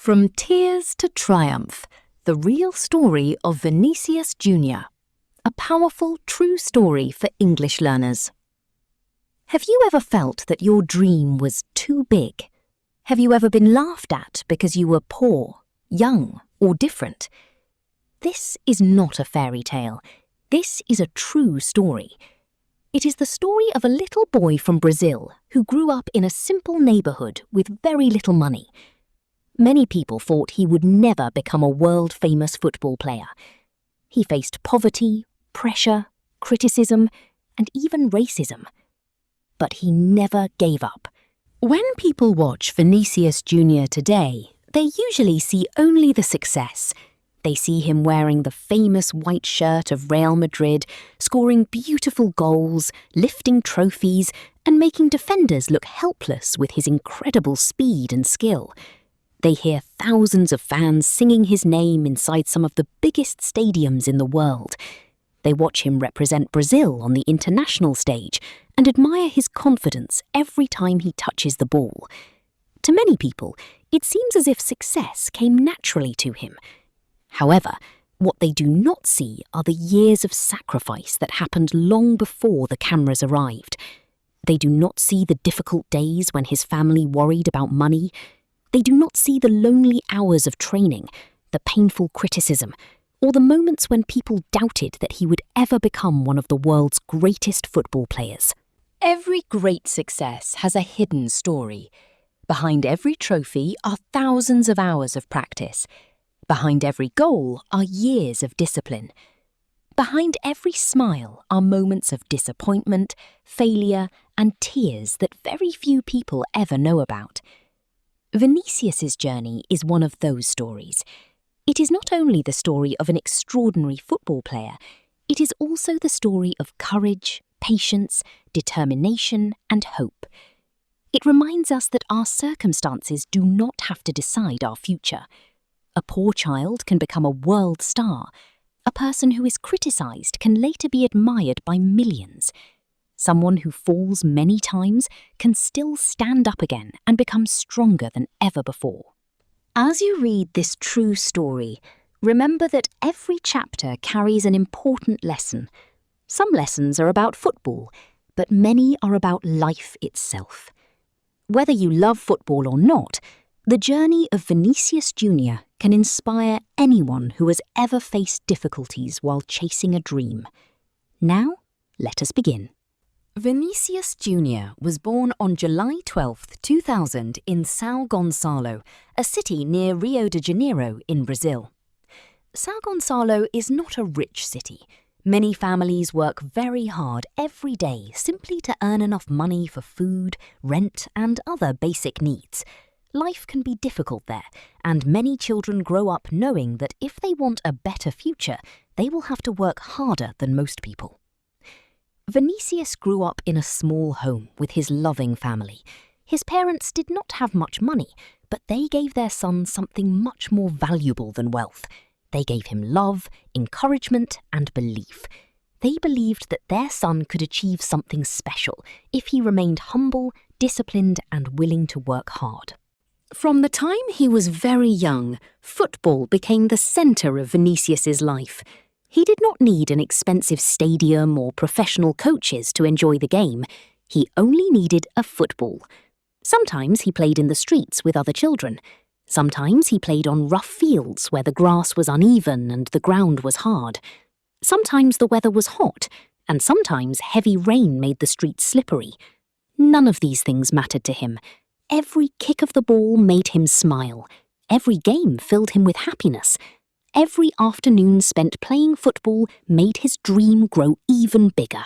From tears to triumph, the real story of Vinícius Júnior. A powerful, true story for English learners. Have you ever felt that your dream was too big? Have you ever been laughed at because you were poor, young, or different? This is not a fairy tale. This is a true story. It is the story of a little boy from Brazil who grew up in a simple neighborhood with very little money. Many people thought he would never become a world-famous football player. He faced poverty, pressure, criticism, and even racism. But he never gave up. When people watch Vinícius Júnior today, they usually see only the success. They see him wearing the famous white shirt of Real Madrid, scoring beautiful goals, lifting trophies, and making defenders look helpless with his incredible speed and skill. They hear thousands of fans singing his name inside some of the biggest stadiums in the world. They watch him represent Brazil on the international stage and admire his confidence every time he touches the ball. To many people, it seems as if success came naturally to him. However, what they do not see are the years of sacrifice that happened long before the cameras arrived. They do not see the difficult days when his family worried about money. They do not see the lonely hours of training, the painful criticism, or the moments when people doubted that he would ever become one of the world's greatest football players. Every great success has a hidden story. Behind every trophy are thousands of hours of practice. Behind every goal are years of discipline. Behind every smile are moments of disappointment, failure, and tears that very few people ever know about. Vinícius's journey is one of those stories. It is not only the story of an extraordinary football player, it is also the story of courage, patience, determination, and hope. It reminds us that our circumstances do not have to decide our future. A poor child can become a world star. A person who is criticized can later be admired by millions. Someone who falls many times can still stand up again and become stronger than ever before. As you read this true story, remember that every chapter carries an important lesson. Some lessons are about football, but many are about life itself. Whether you love football or not, the journey of Vinícius Júnior can inspire anyone who has ever faced difficulties while chasing a dream. Now, let us begin. Vinícius Júnior was born on July 12, 2000 in São Gonçalo, a city near Rio de Janeiro in Brazil. São Gonçalo is not a rich city. Many families work very hard every day simply to earn enough money for food, rent, and other basic needs. Life can be difficult there, and many children grow up knowing that if they want a better future, they will have to work harder than most people. Vinícius grew up in a small home with his loving family. His parents did not have much money, but they gave their son something much more valuable than wealth. They gave him love, encouragement, and belief. They believed that their son could achieve something special if he remained humble, disciplined, and willing to work hard. From the time he was very young, football became the centre of Vinícius's life. He did not need an expensive stadium or professional coaches to enjoy the game. He only needed a football. Sometimes he played in the streets with other children. Sometimes he played on rough fields where the grass was uneven and the ground was hard. Sometimes the weather was hot, and sometimes heavy rain made the streets slippery. None of these things mattered to him. Every kick of the ball made him smile. Every game filled him with happiness. Every afternoon spent playing football made his dream grow even bigger.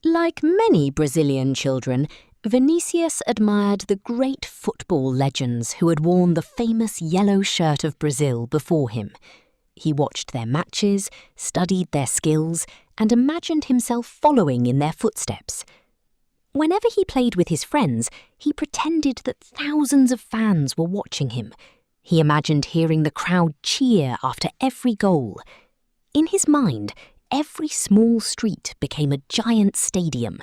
Like many Brazilian children, Vinícius admired the great football legends who had worn the famous yellow shirt of Brazil before him. He watched their matches, studied their skills, and imagined himself following in their footsteps. Whenever he played with his friends, he pretended that thousands of fans were watching him. He imagined hearing the crowd cheer after every goal. In his mind, every small street became a giant stadium.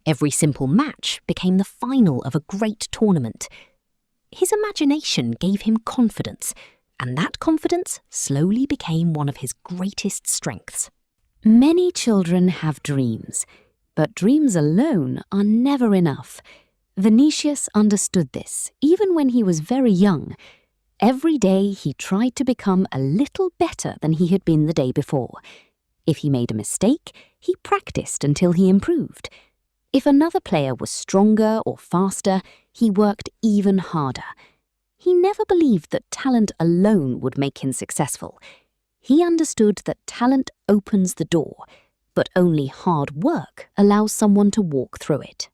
Every simple match became the final of a great tournament. His imagination gave him confidence, and that confidence slowly became one of his greatest strengths. Many children have dreams, but dreams alone are never enough. Vinicius understood this even when he was very young. Every day he tried to become a little better than he had been the day before. If he made a mistake, he practiced until he improved. If another player was stronger or faster, he worked even harder. He never believed that talent alone would make him successful. He understood that talent opens the door, but only hard work allows someone to walk through it.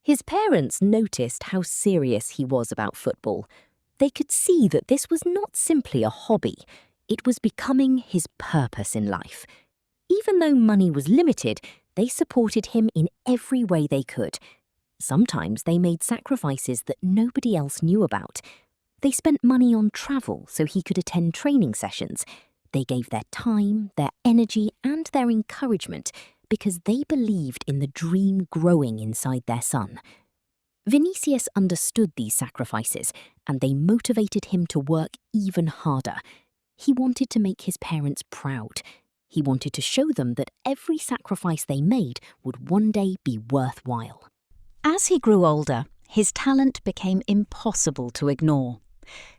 His parents noticed how serious he was about football. They could see that this was not simply a hobby, it was becoming his purpose in life. Even though money was limited, they supported him in every way they could. Sometimes they made sacrifices that nobody else knew about. They spent money on travel so he could attend training sessions. They gave their time, their energy, and their encouragement because they believed in the dream growing inside their son. Vinicius understood these sacrifices, and they motivated him to work even harder. He wanted to make his parents proud. He wanted to show them that every sacrifice they made would one day be worthwhile. As he grew older, his talent became impossible to ignore.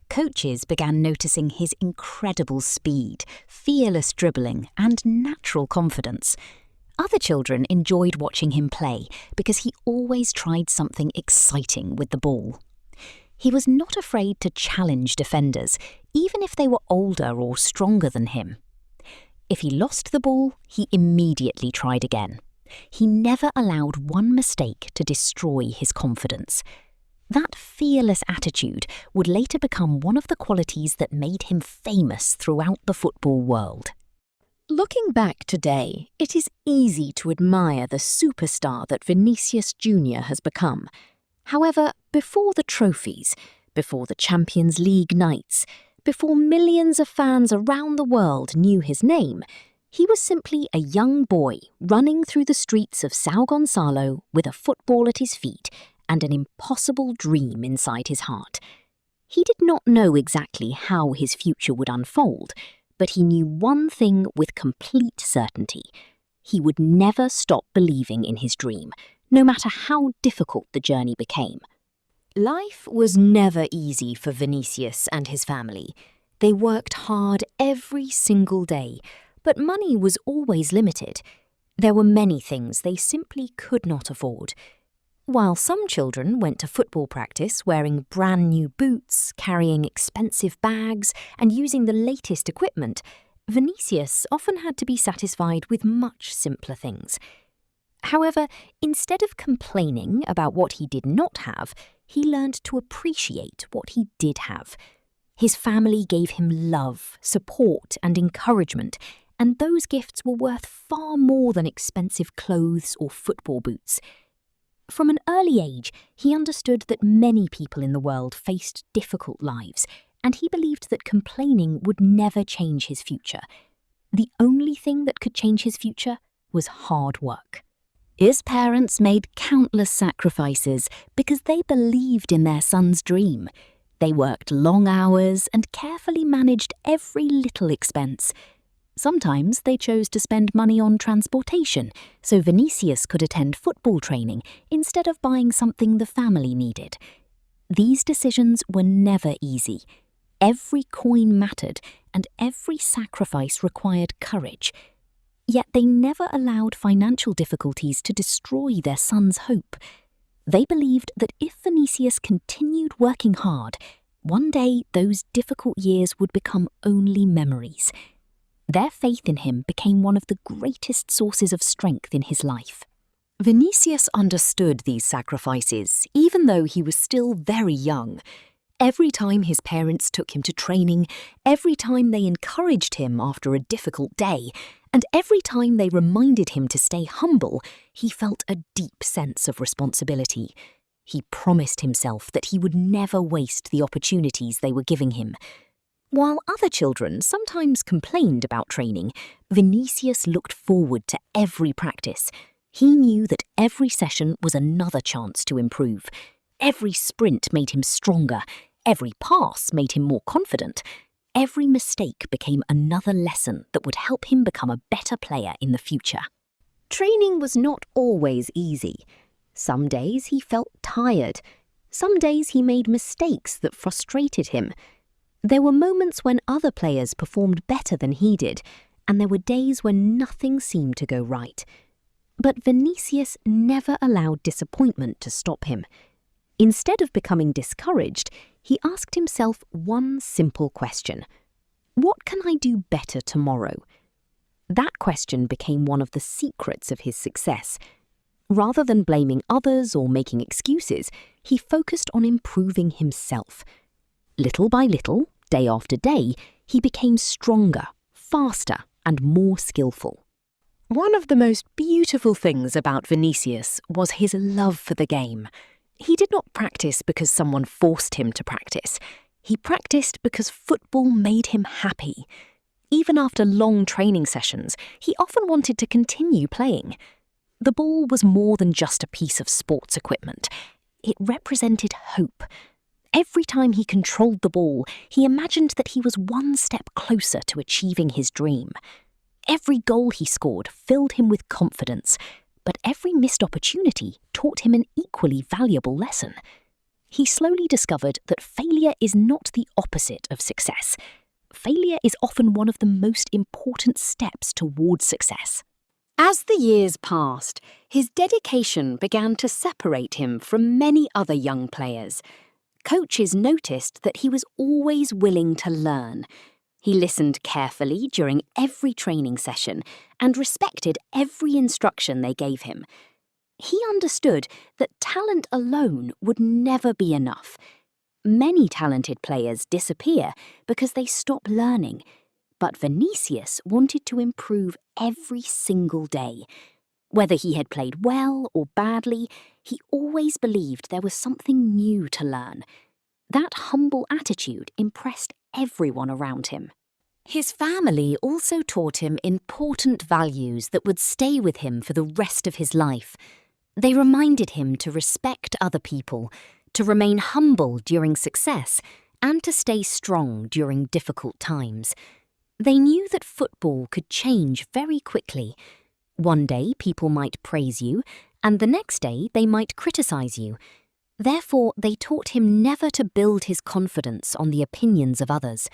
Coaches began noticing his incredible speed, fearless dribbling, and natural confidence. Other children enjoyed watching him play because he always tried something exciting with the ball. He was not afraid to challenge defenders, even if they were older or stronger than him. If he lost the ball, he immediately tried again. He never allowed one mistake to destroy his confidence. That fearless attitude would later become one of the qualities that made him famous throughout the football world. Looking back today, it is easy to admire the superstar that Vinícius Júnior has become. However, before the trophies, before the Champions League nights, before millions of fans around the world knew his name, he was simply a young boy running through the streets of São Gonçalo with a football at his feet and an impossible dream inside his heart. He did not know exactly how his future would unfold, but he knew one thing with complete certainty. He would never stop believing in his dream, no matter how difficult the journey became. Life was never easy for Vinicius and his family. They worked hard every single day, but money was always limited. There were many things they simply could not afford. While some children went to football practice wearing brand new boots, carrying expensive bags, and using the latest equipment, Vinicius often had to be satisfied with much simpler things. However, instead of complaining about what he did not have, he learned to appreciate what he did have. His family gave him love, support, and encouragement, and those gifts were worth far more than expensive clothes or football boots. From an early age, he understood that many people in the world faced difficult lives, and he believed that complaining would never change his future. The only thing that could change his future was hard work. His parents made countless sacrifices because they believed in their son's dream. They worked long hours and carefully managed every little expense. Sometimes they chose to spend money on transportation so Vinicius could attend football training instead of buying something the family needed. These decisions were never easy. Every coin mattered and every sacrifice required courage. Yet they never allowed financial difficulties to destroy their son's hope. They believed that if Vinicius continued working hard, one day those difficult years would become only memories. Their faith in him became one of the greatest sources of strength in his life. Vinicius understood these sacrifices, even though he was still very young. Every time his parents took him to training, every time they encouraged him after a difficult day, and every time they reminded him to stay humble, he felt a deep sense of responsibility. He promised himself that he would never waste the opportunities they were giving him. While other children sometimes complained about training, Vinicius looked forward to every practice. He knew that every session was another chance to improve. Every sprint made him stronger. Every pass made him more confident. Every mistake became another lesson that would help him become a better player in the future. Training was not always easy. Some days he felt tired. Some days he made mistakes that frustrated him. There were moments when other players performed better than he did, and there were days when nothing seemed to go right. But Vinícius never allowed disappointment to stop him. Instead of becoming discouraged, he asked himself one simple question: what can I do better tomorrow? That question became one of the secrets of his success. Rather than blaming others or making excuses, he focused on improving himself. Little by little, day after day, he became stronger, faster, and more skillful. One of the most beautiful things about Vinícius was his love for the game. He did not practice because someone forced him to practice. He practiced because football made him happy. Even after long training sessions, he often wanted to continue playing. The ball was more than just a piece of sports equipment. It represented hope. Every time he controlled the ball, he imagined that he was one step closer to achieving his dream. Every goal he scored filled him with confidence, but every missed opportunity taught him an equally valuable lesson. He slowly discovered that failure is not the opposite of success. Failure is often one of the most important steps towards success. As the years passed, his dedication began to separate him from many other young players. Coaches noticed that he was always willing to learn. He listened carefully during every training session and respected every instruction they gave him. He understood that talent alone would never be enough. Many talented players disappear because they stop learning. But Vinícius wanted to improve every single day. Whether he had played well or badly, he always believed there was something new to learn. That humble attitude impressed everyone around him. His family also taught him important values that would stay with him for the rest of his life. They reminded him to respect other people, to remain humble during success, and to stay strong during difficult times. They knew that football could change very quickly. One day people might praise you, and the next day they might criticize you. Therefore, they taught him never to build his confidence on the opinions of others.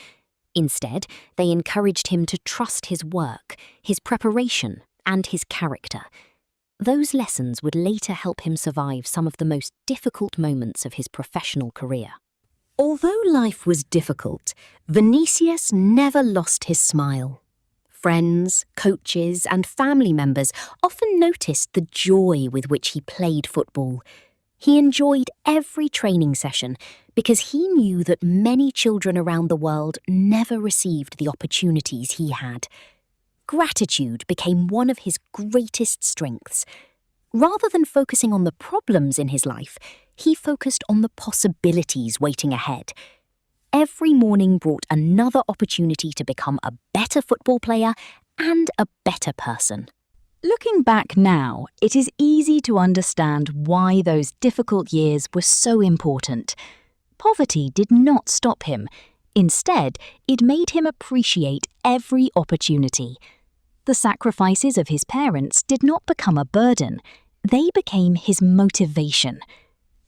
Instead, they encouraged him to trust his work, his preparation, and his character. Those lessons would later help him survive some of the most difficult moments of his professional career. Although life was difficult, Vinícius never lost his smile. Friends, coaches, and family members often noticed the joy with which he played football. He enjoyed every training session because he knew that many children around the world never received the opportunities he had. Gratitude became one of his greatest strengths. Rather than focusing on the problems in his life, he focused on the possibilities waiting ahead. Every morning brought another opportunity to become a better football player and a better person. Looking back now, it is easy to understand why those difficult years were so important. Poverty did not stop him. Instead, it made him appreciate every opportunity. The sacrifices of his parents did not become a burden. They became his motivation.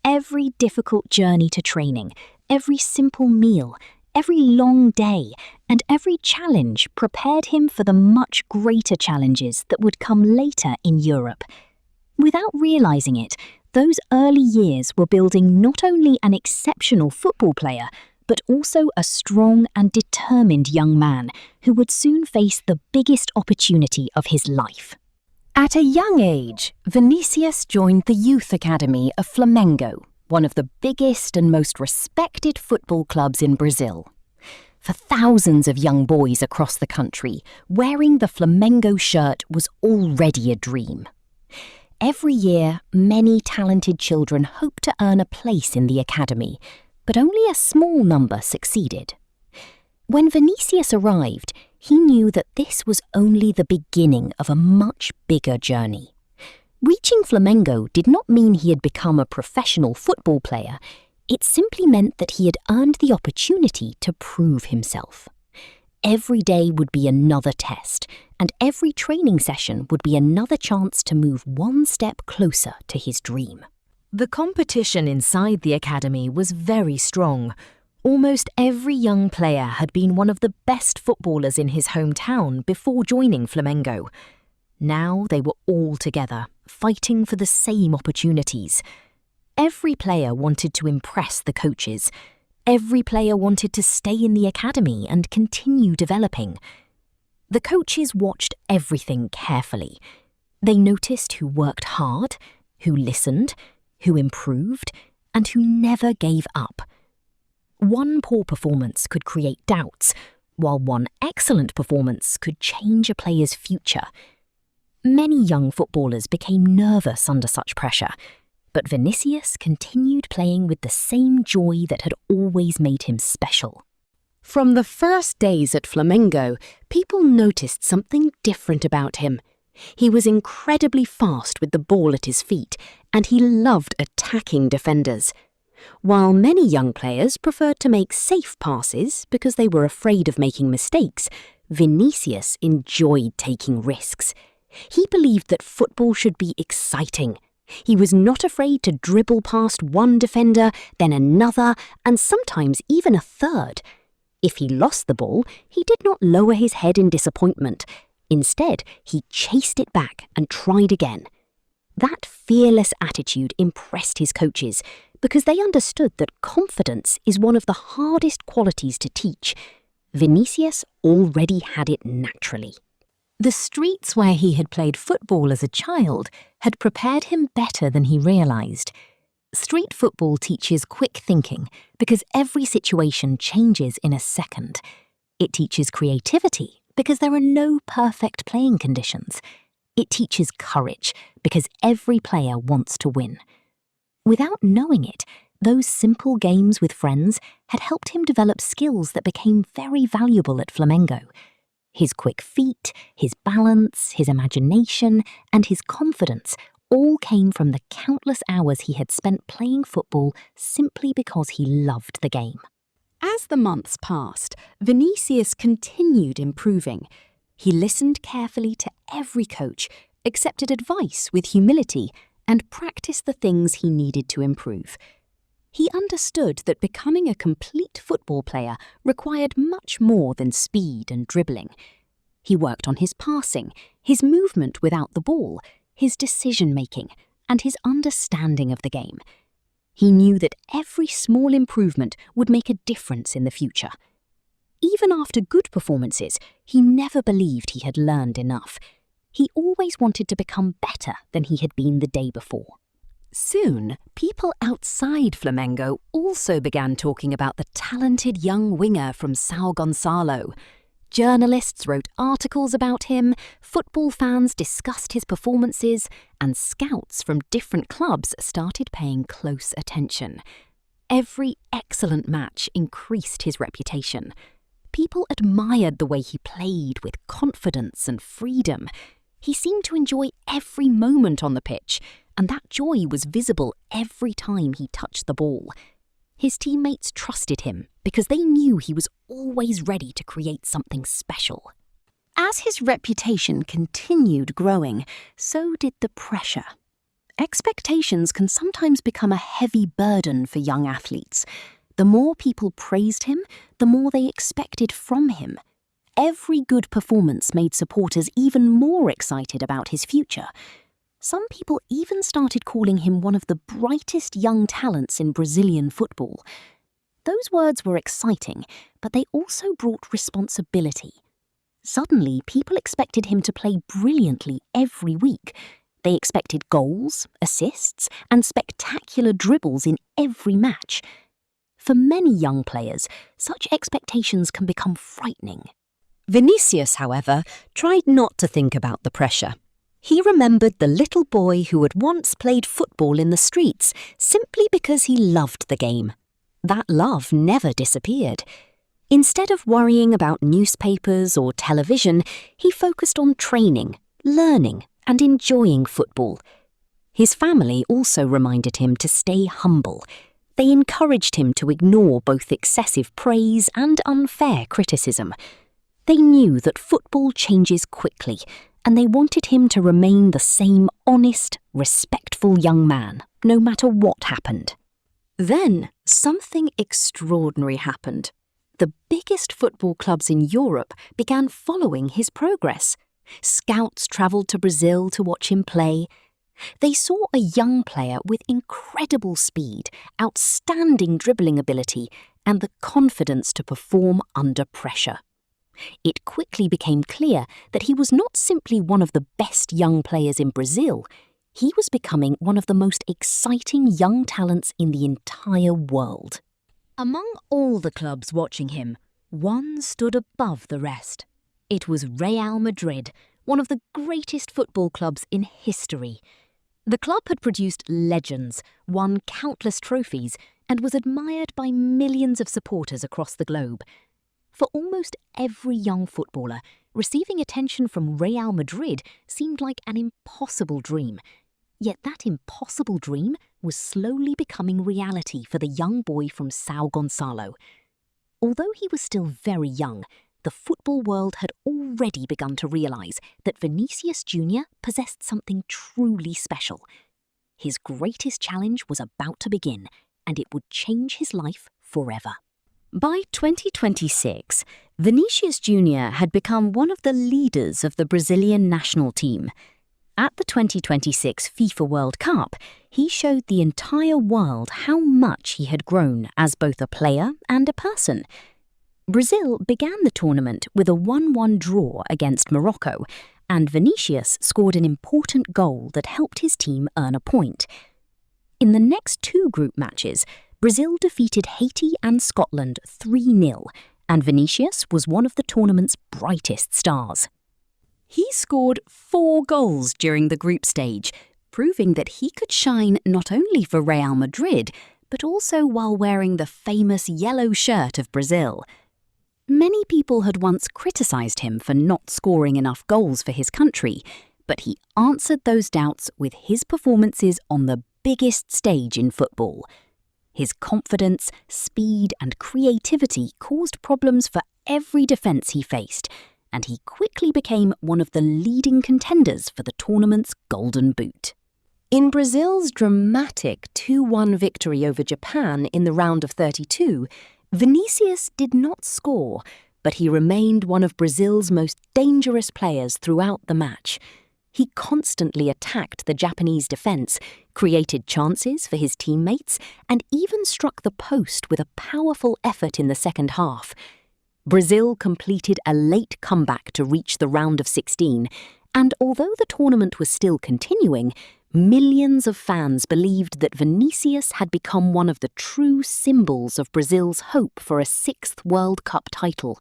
Every difficult journey to training, every simple meal, every long day, and every challenge prepared him for the much greater challenges that would come later in Europe. Without realizing it, those early years were building not only an exceptional football player, but also a strong and determined young man who would soon face the biggest opportunity of his life. At a young age, Vinícius joined the youth academy of Flamengo, one of the biggest and most respected football clubs in Brazil. For thousands of young boys across the country, wearing the Flamengo shirt was already a dream. Every year, many talented children hoped to earn a place in the academy, but only a small number succeeded. When Vinícius arrived, he knew that this was only the beginning of a much bigger journey. Reaching Flamengo did not mean he had become a professional football player. It simply meant that he had earned the opportunity to prove himself. Every day would be another test, and every training session would be another chance to move one step closer to his dream. The competition inside the academy was very strong. Almost every young player had been one of the best footballers in his hometown before joining Flamengo. Now they were all together, fighting for the same opportunities. Every player wanted to impress the coaches. Every player wanted to stay in the academy and continue developing. The coaches watched everything carefully. They noticed who worked hard, who listened, who improved, and who never gave up. One poor performance could create doubts, while one excellent performance could change a player's future. Many young footballers became nervous under such pressure, but Vinícius continued playing with the same joy that had always made him special. From the first days at Flamengo, people noticed something different about him. He was incredibly fast with the ball at his feet, and he loved attacking defenders. While many young players preferred to make safe passes because they were afraid of making mistakes, Vinícius enjoyed taking risks. He believed that football should be exciting. He was not afraid to dribble past one defender, then another, and sometimes even a third. If he lost the ball, he did not lower his head in disappointment. Instead, he chased it back and tried again. That fearless attitude impressed his coaches because they understood that confidence is one of the hardest qualities to teach. Vinícius already had it naturally. The streets where he had played football as a child had prepared him better than he realized. Street football teaches quick thinking because every situation changes in a second. It teaches creativity because there are no perfect playing conditions. It teaches courage because every player wants to win. Without knowing it, those simple games with friends had helped him develop skills that became very valuable at Flamengo. His quick feet, his balance, his imagination, and his confidence all came from the countless hours he had spent playing football simply because he loved the game. As the months passed, Vinícius continued improving. He listened carefully to every coach, accepted advice with humility, and practiced the things he needed to improve. He understood that becoming a complete football player required much more than speed and dribbling. He worked on his passing, his movement without the ball, his decision-making, and his understanding of the game. He knew that every small improvement would make a difference in the future. Even after good performances, he never believed he had learned enough. He always wanted to become better than he had been the day before. Soon, people outside Flamengo also began talking about the talented young winger from São Gonçalo. Journalists wrote articles about him, football fans discussed his performances, and scouts from different clubs started paying close attention. Every excellent match increased his reputation. People admired the way he played with confidence and freedom. He seemed to enjoy every moment on the pitch, and that joy was visible every time he touched the ball. His teammates trusted him because they knew he was always ready to create something special. As his reputation continued growing, so did the pressure. Expectations can sometimes become a heavy burden for young athletes. The more people praised him, the more they expected from him. Every good performance made supporters even more excited about his future. Some people even started calling him one of the brightest young talents in Brazilian football. Those words were exciting, but they also brought responsibility. Suddenly, people expected him to play brilliantly every week. They expected goals, assists, and spectacular dribbles in every match. For many young players, such expectations can become frightening. Vinícius, however, tried not to think about the pressure. He remembered the little boy who had once played football in the streets simply because he loved the game. That love never disappeared. Instead of worrying about newspapers or television, he focused on training, learning, and enjoying football. His family also reminded him to stay humble. They encouraged him to ignore both excessive praise and unfair criticism. They knew that football changes quickly, and they wanted him to remain the same honest, respectful young man, no matter what happened. Then, something extraordinary happened. The biggest football clubs in Europe began following his progress. Scouts travelled to Brazil to watch him play. They saw a young player with incredible speed, outstanding dribbling ability, and the confidence to perform under pressure. It quickly became clear that he was not simply one of the best young players in Brazil. He was becoming one of the most exciting young talents in the entire world. Among all the clubs watching him, one stood above the rest. It was Real Madrid, one of the greatest football clubs in history. The club had produced legends, won countless trophies, and was admired by millions of supporters across the globe. For almost every young footballer, receiving attention from Real Madrid seemed like an impossible dream. Yet that impossible dream was slowly becoming reality for the young boy from São Gonçalo. Although he was still very young, the football world had already begun to realise that Vinícius Júnior possessed something truly special. His greatest challenge was about to begin, and it would change his life forever. By 2026, Vinícius Júnior had become one of the leaders of the Brazilian national team. At the 2026 FIFA World Cup, he showed the entire world how much he had grown as both a player and a person. Brazil began the tournament with a 1-1 draw against Morocco, and Vinícius scored an important goal that helped his team earn a point. In the next two group matches, Brazil defeated Haiti and Scotland 3-0, and Vinícius was one of the tournament's brightest stars. He scored 4 goals during the group stage, proving that he could shine not only for Real Madrid, but also while wearing the famous yellow shirt of Brazil. Many people had once criticised him for not scoring enough goals for his country, but he answered those doubts with his performances on the biggest stage in football. His confidence, speed and creativity caused problems for every defence he faced, and he quickly became one of the leading contenders for the tournament's Golden Boot. In Brazil's dramatic 2-1 victory over Japan in the round of 32, Vinícius did not score, but he remained one of Brazil's most dangerous players throughout the match. He constantly attacked the Japanese defence, created chances for his teammates, and even struck the post with a powerful effort in the second half. Brazil completed a late comeback to reach the round of 16, and although the tournament was still continuing, millions of fans believed that Vinícius had become one of the true symbols of Brazil's hope for a 6th World Cup title.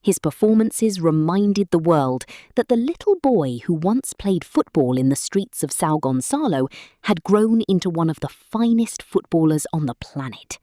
His performances reminded the world that the little boy who once played football in the streets of São Gonçalo had grown into one of the finest footballers on the planet.